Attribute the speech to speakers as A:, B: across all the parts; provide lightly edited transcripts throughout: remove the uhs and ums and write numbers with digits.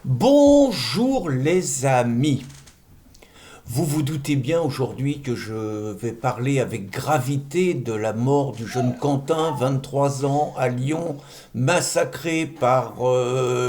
A: Bonjour les amis. Vous vous doutez bien aujourd'hui que je vais parler avec gravité de la mort du jeune Quentin, 23 ans, à Lyon, massacré par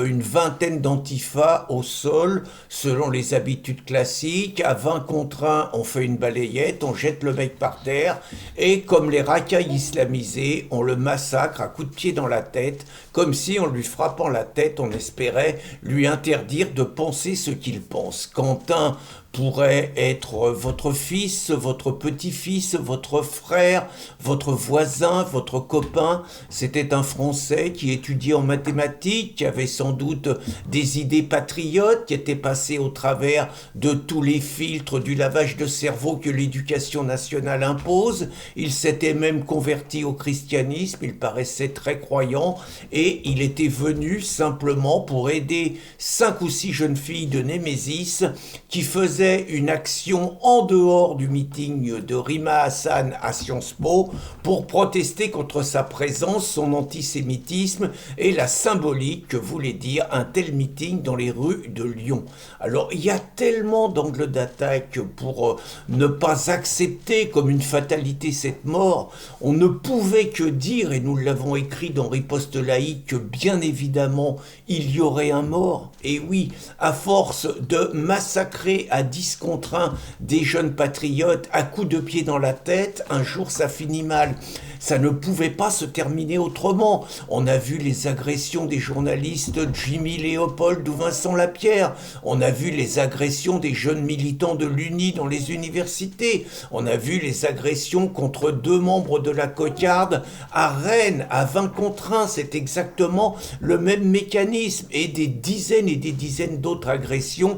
A: une vingtaine d'antifas au sol, selon les habitudes classiques. À 20 contre 1, on fait une balayette, on jette le mec par terre, et comme les racailles islamisés, on le massacre à coups de pied dans la tête, comme si en lui frappant la tête, on espérait lui interdire de penser ce qu'il pense. Quentin pourrait être votre fils, votre petit-fils, votre frère, votre voisin, votre copain. C'était un Français qui étudiait en mathématiques, qui avait sans doute des idées patriotes, qui était passé au travers de tous les filtres du lavage de cerveau que l'éducation nationale impose. Il s'était même converti au christianisme, il paraissait très croyant et il était venu simplement pour aider 5 ou 6 jeunes filles de Némésis qui faisaient une action en dehors du meeting de Rima Hassan à Sciences Po pour protester contre sa présence, son antisémitisme et la symbolique que voulait dire un tel meeting dans les rues de Lyon. Alors il y a tellement d'angles d'attaque pour ne pas accepter comme une fatalité cette mort. On ne pouvait que dire, et nous l'avons écrit dans Riposte laïque, que bien évidemment il y aurait un mort. Et oui, à force de massacrer à 10 contre 1 des jeunes patriotes à coups de pied dans la tête, un jour ça finit mal. Ça ne pouvait pas se terminer autrement. On a vu les agressions des journalistes Jimmy Léopold ou Vincent Lapierre. On a vu les agressions des jeunes militants de l'Uni dans les universités. On a vu les agressions contre 2 membres de la Cocarde à Rennes, à 20 contre 1. C'est exactement le même mécanisme. Et des dizaines d'autres agressions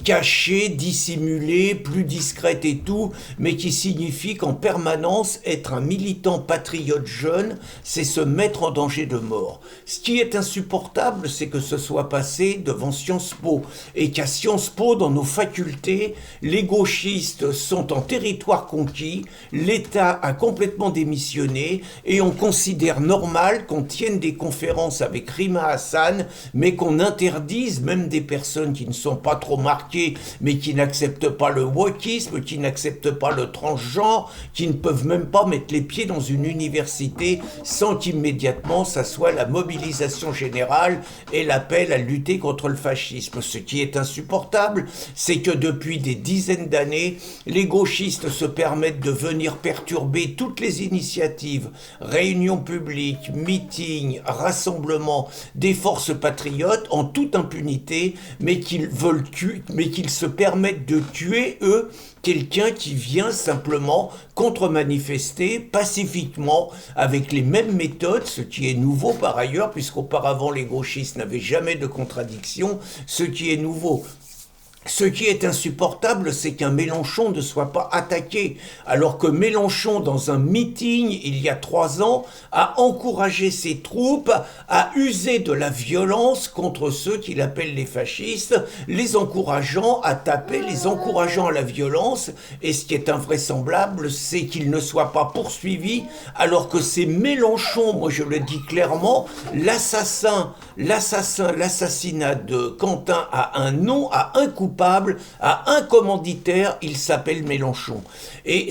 A: cachée, dissimulée, plus discrète et tout, mais qui signifie qu'en permanence, être un militant patriote jeune, c'est se mettre en danger de mort. Ce qui est insupportable, c'est que ce soit passé devant Sciences Po, et qu'à Sciences Po, dans nos facultés, les gauchistes sont en territoire conquis, l'État a complètement démissionné, et on considère normal qu'on tienne des conférences avec Rima Hassan, mais qu'on interdise même des personnes qui ne sont pas trop marqués, mais qui n'acceptent pas le wokisme, qui n'acceptent pas le transgenre, qui ne peuvent même pas mettre les pieds dans une université sans qu'immédiatement ça soit la mobilisation générale et l'appel à lutter contre le fascisme. Ce qui est insupportable, c'est que depuis des dizaines d'années, les gauchistes se permettent de venir perturber toutes les initiatives, réunions publiques, meetings, rassemblements des forces patriotes en toute impunité, mais qu'ils se permettent de tuer, eux, quelqu'un qui vient simplement contre-manifester pacifiquement avec les mêmes méthodes, ce qui est nouveau par ailleurs, puisqu'auparavant les gauchistes n'avaient jamais de contradiction, ce qui est nouveau. Ce qui est insupportable, c'est qu'un Mélenchon ne soit pas attaqué, alors que Mélenchon, dans un meeting il y a 3 ans, a encouragé ses troupes à user de la violence contre ceux qu'il appelle les fascistes, les encourageant à taper, les encourageant à la violence, et ce qui est invraisemblable, c'est qu'il ne soit pas poursuivi, alors que c'est Mélenchon, moi je le dis clairement, l'assassinat de Quentin a un nom, a un coupable, à un commanditaire, il s'appelle Mélenchon. Et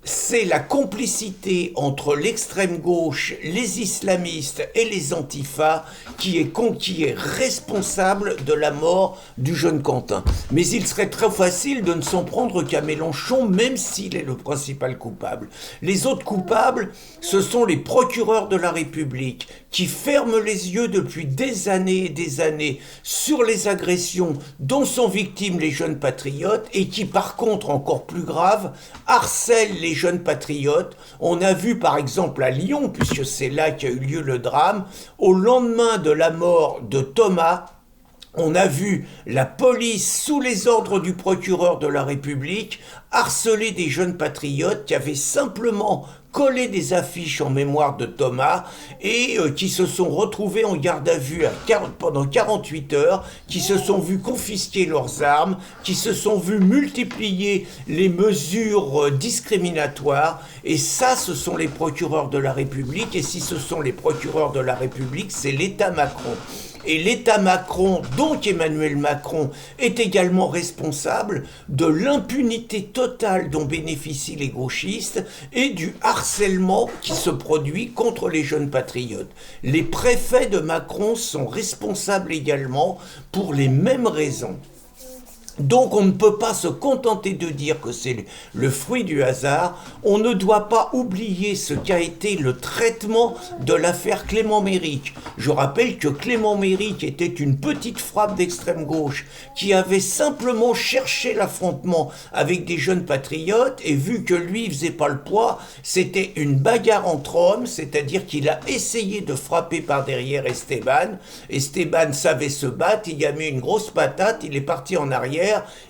A: c'est la complicité entre l'extrême gauche, les islamistes et les antifas qui est responsable de la mort du jeune Quentin. Mais il serait très facile de ne s'en prendre qu'à Mélenchon, même s'il est le principal coupable. Les autres coupables, ce sont les procureurs de la République qui ferment les yeux depuis des années et des années sur les agressions dont sont victimes les jeunes patriotes et qui, par contre, encore plus grave, harcèlent les jeunes patriotes. On a vu par exemple à Lyon, puisque c'est là qu'a eu lieu le drame, au lendemain de la mort de Thomas, on a vu la police, sous les ordres du procureur de la République, harceler des jeunes patriotes qui avaient simplement collé des affiches en mémoire de Thomas et qui se sont retrouvés en garde à vue pendant 48 heures, qui se sont vus confisquer leurs armes, qui se sont vus multiplier les mesures discriminatoires. Et ça, ce sont les procureurs de la République. Et si ce sont les procureurs de la République, c'est l'État Macron. Et l'État Macron, donc Emmanuel Macron, est également responsable de l'impunité totale dont bénéficient les gauchistes et du harcèlement qui se produit contre les jeunes patriotes. Les préfets de Macron sont responsables également pour les mêmes raisons. Donc on ne peut pas se contenter de dire que c'est le fruit du hasard, on ne doit pas oublier ce qu'a été le traitement de l'affaire Clément Méric. Je rappelle que Clément Méric était une petite frappe d'extrême gauche qui avait simplement cherché l'affrontement avec des jeunes patriotes et vu que lui faisait pas le poids, c'était une bagarre entre hommes, c'est-à-dire qu'il a essayé de frapper par derrière Esteban. Esteban savait se battre, il y a mis une grosse patate, il est parti en arrière,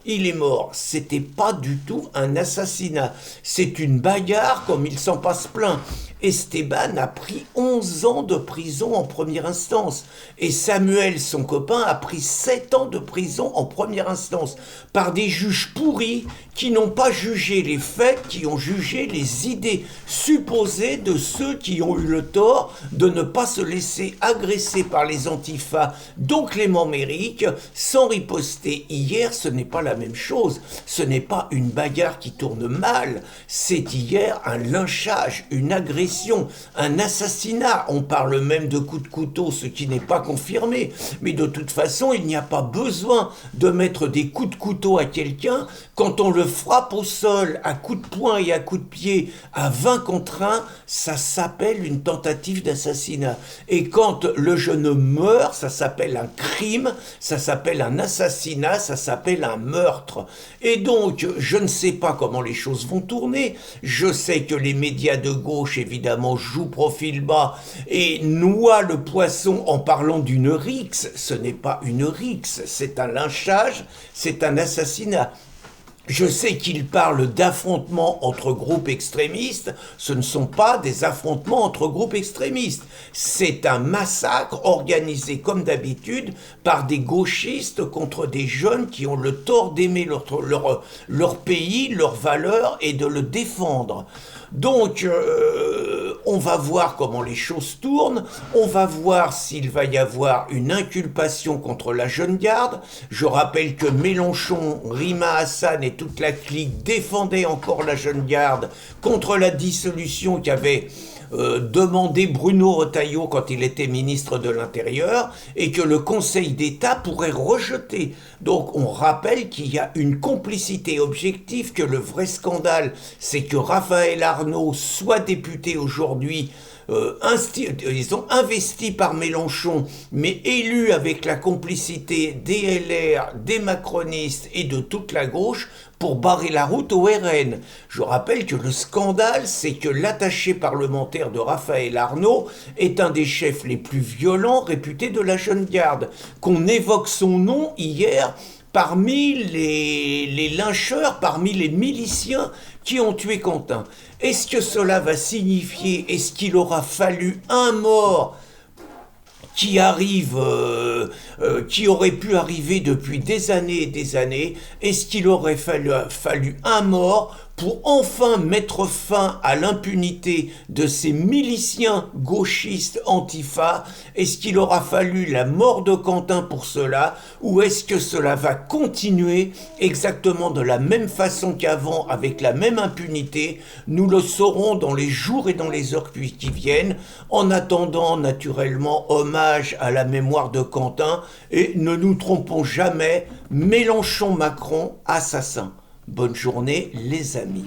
A: il est mort. C'était pas du tout un assassinat. C'est une bagarre comme il s'en passe plein. Esteban a pris 11 ans de prison en première instance. Et Samuel, son copain, a pris 7 ans de prison en première instance. Par des juges pourris qui n'ont pas jugé les faits, qui ont jugé les idées supposées de ceux qui ont eu le tort de ne pas se laisser agresser par les antifas, dont Clément Méric, sans riposter. Hier, ce n'est pas la même chose. Ce n'est pas une bagarre qui tourne mal. C'est hier un lynchage, une agression, un assassinat. On parle même de coup de couteau, ce qui n'est pas confirmé. Mais de toute façon, il n'y a pas besoin de mettre des coups de couteau à quelqu'un quand on le frappe au sol à coups de poing et à coups de pied à 20 contre 1, ça s'appelle une tentative d'assassinat. Et quand le jeune meurt, ça s'appelle un crime, ça s'appelle un assassinat, ça s'appelle un meurtre. Et donc, je ne sais pas comment les choses vont tourner. Je sais que les médias de gauche, évidemment, jouent profil bas et noient le poisson en parlant d'une rixe. Ce n'est pas une rixe, c'est un lynchage, c'est un assassinat. Je sais qu'ils parlent d'affrontements entre groupes extrémistes. Ce ne sont pas des affrontements entre groupes extrémistes. C'est un massacre organisé comme d'habitude par des gauchistes contre des jeunes qui ont le tort d'aimer leur pays, leurs valeurs et de le défendre. Donc, on va voir comment les choses tournent, on va voir s'il va y avoir une inculpation contre la jeune garde. Je rappelle que Mélenchon, Rima Hassan et toute la clique défendaient encore la jeune garde contre la dissolution qu'avait demandé Bruno Retailleau quand il était ministre de l'Intérieur et que le Conseil d'État pourrait rejeter. Donc on rappelle qu'il y a une complicité objective, que le vrai scandale, c'est que Raphaël Arnault soit député aujourd'hui, disons, investi par Mélenchon, mais élu avec la complicité des LR, des macronistes et de toute la gauche pour barrer la route au RN. Je rappelle que le scandale, c'est que l'attaché parlementaire de Raphaël Arnault est un des chefs les plus violents réputés de la jeune garde, qu'on évoque son nom hier parmi les lyncheurs, parmi les miliciens qui ont tué Quentin. Est-ce que cela va signifier, est-ce qu'il aura fallu un mort qui arrive, qui aurait pu arriver depuis des années et des années? Est-ce qu'il aurait fallu un mort pour enfin mettre fin à l'impunité de ces miliciens gauchistes antifa? Est-ce qu'il aura fallu la mort de Quentin pour cela, ou est-ce que cela va continuer exactement de la même façon qu'avant, avec la même impunité? Nous le saurons dans les jours et dans les heures qui viennent. En attendant, naturellement, hommage à la mémoire de Quentin, et ne nous trompons jamais, Mélenchon-Macron, assassin. Bonne journée les amis.